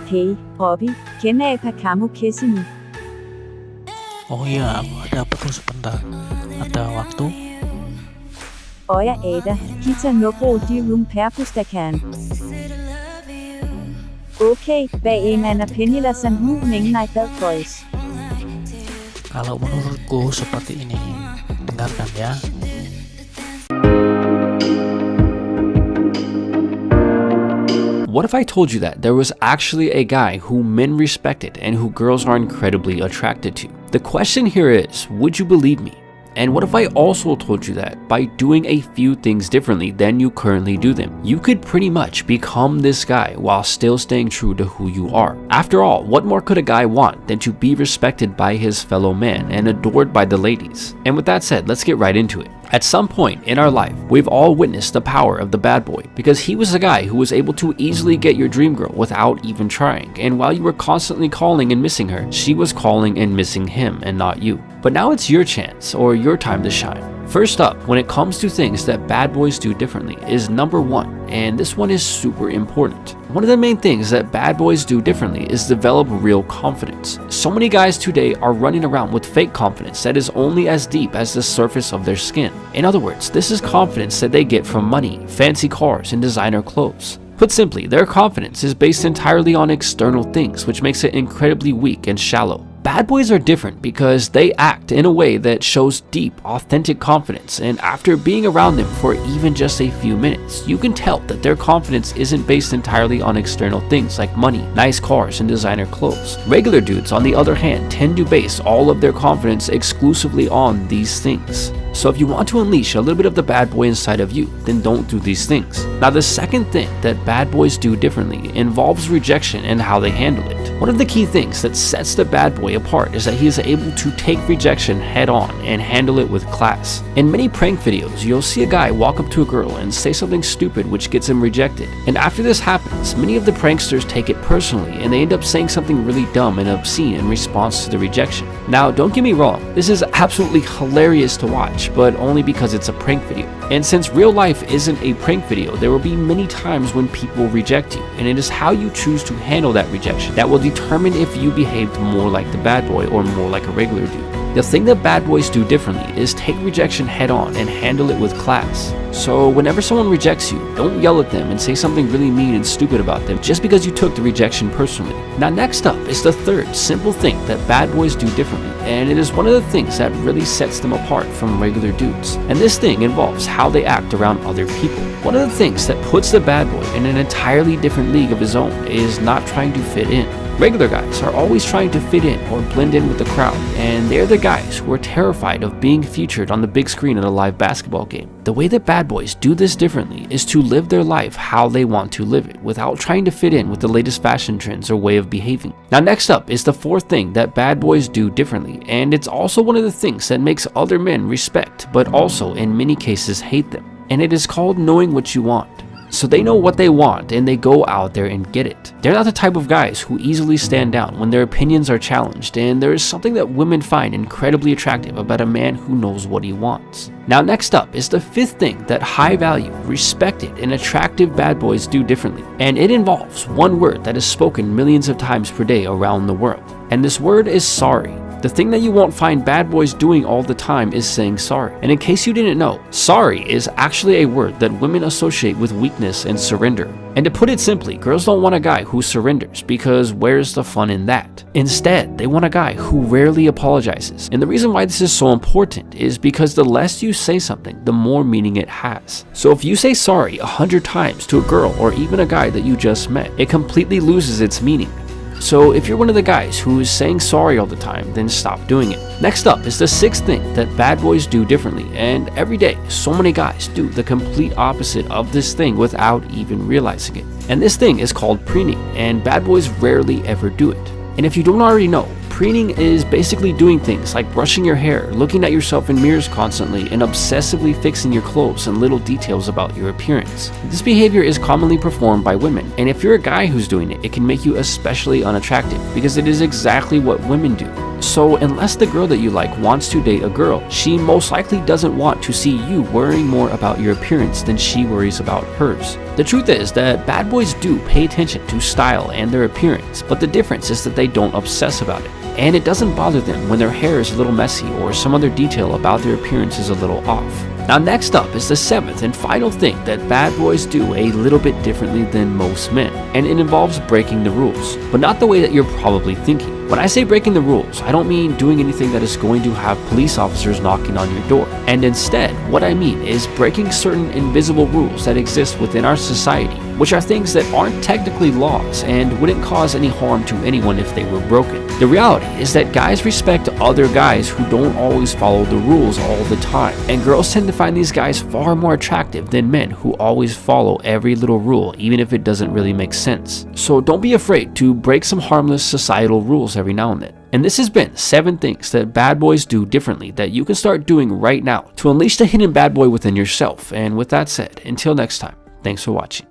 Hey, Bobby, Kenapa kamu kesini? Oh iya, aku ada apa tuh sebentar? Ada waktu? Og jeg Ada, Gita Nobro di rum perpustakaan. Okay, hvad man Alasan mengenai boys. Kalau menurutku seperti ini. Dengarkan ya. What if I told you that there was actually a guy who men respected and who girls are incredibly attracted to? The question here is, would you believe me? And what if I also told you that by doing a few things differently than you currently do them, you could pretty much become this guy while still staying true to who you are? After all, what more could a guy want than to be respected by his fellow man and adored by the ladies? And with that said, let's get right into it. At some point in our life, we've all witnessed the power of the bad boy because he was a guy who was able to easily get your dream girl without even trying. And while you were constantly calling and missing her, she was calling and missing him and not you. But now it's your chance or your time to shine. First up, when it comes to things that bad boys do differently is number one, and this one is super important. One of the main things that bad boys do differently is develop real confidence. So many guys today are running around with fake confidence that is only as deep as the surface of their skin. In other words, this is confidence that they get from money, fancy cars, and designer clothes. Put simply, their confidence is based entirely on external things, which makes it incredibly weak and shallow. Bad boys are different because they act in a way that shows deep, authentic confidence, and after being around them for even just a few minutes, you can tell that their confidence isn't based entirely on external things like money, nice cars, and designer clothes. Regular dudes, on the other hand, tend to base all of their confidence exclusively on these things. So if you want to unleash a little bit of the bad boy inside of you, then don't do these things. Now the second thing that bad boys do differently involves rejection and how they handle it. One of the key things that sets the bad boy apart is that he is able to take rejection head on and handle it with class. In many prank videos, you'll see a guy walk up to a girl and say something stupid which gets him rejected. And after this happens, many of the pranksters take it personally and they end up saying something really dumb and obscene in response to the rejection. Now don't get me wrong, this is absolutely hilarious to watch, but only because it's a prank video. And since real life isn't a prank video, there will be many times when people reject you, and it is how you choose to handle that rejection that will determine if you behaved more like the bad boy or more like a regular dude. The thing that bad boys do differently is take rejection head on and handle it with class. So whenever someone rejects you, don't yell at them and say something really mean and stupid about them just because you took the rejection personally. Now next up is the third simple thing that bad boys do differently, and it is one of the things that really sets them apart from regular dudes. And this thing involves how they act around other people. One of the things that puts the bad boy in an entirely different league of his own is not trying to fit in. Regular guys are always trying to fit in or blend in with the crowd, and they're the guys who are terrified of being featured on the big screen in a live basketball game. The way that bad boys do this differently is to live their life how they want to live it, without trying to fit in with the latest fashion trends or way of behaving. Now next up is the fourth thing that bad boys do differently, and it's also one of the things that makes other men respect, but also in many cases hate them. And it is called knowing what you want. So they know what they want and they go out there and get it. They're not the type of guys who easily stand down when their opinions are challenged, and there is something that women find incredibly attractive about a man who knows what he wants. Now next up is the fifth thing that high value, respected, and attractive bad boys do differently, and it involves one word that is spoken millions of times per day around the world, and this word is sorry. The thing that you won't find bad boys doing all the time is saying sorry. And in case you didn't know, sorry is actually a word that women associate with weakness and surrender. And to put it simply, girls don't want a guy who surrenders because where's the fun in that? Instead, they want a guy who rarely apologizes. And the reason why this is so important is because the less you say something, the more meaning it has. So if you say sorry 100 times to a girl or even a guy that you just met, it completely loses its meaning. So if you're one of the guys who is saying sorry all the time, then stop doing it. Next up is the sixth thing that bad boys do differently, and every day so many guys do the complete opposite of this thing without even realizing it. And this thing is called preening, and bad boys rarely ever do it. And if you don't already know, preening is basically doing things like brushing your hair, looking at yourself in mirrors constantly, and obsessively fixing your clothes and little details about your appearance. This behavior is commonly performed by women, and if you're a guy who's doing it, it can make you especially unattractive because it is exactly what women do. So unless the girl that you like wants to date a girl, she most likely doesn't want to see you worrying more about your appearance than she worries about hers. The truth is that bad boys do pay attention to style and their appearance, but the difference is that they don't obsess about it. And it doesn't bother them when their hair is a little messy or some other detail about their appearance is a little off. Now next up is the seventh and final thing that bad boys do a little bit differently than most men, and it involves breaking the rules, but not the way that you're probably thinking. When I say breaking the rules, I don't mean doing anything that is going to have police officers knocking on your door. And instead, what I mean is breaking certain invisible rules that exist within our society, which are things that aren't technically laws and wouldn't cause any harm to anyone if they were broken. The reality is that guys respect other guys who don't always follow the rules all the time, and girls tend to find these guys far more attractive than men who always follow every little rule, even if it doesn't really make sense. So don't be afraid to break some harmless societal rules every now and then. And this has been 7 things that bad boys do differently that you can start doing right now to unleash the hidden bad boy within yourself. And with that said, until next time, thanks for watching.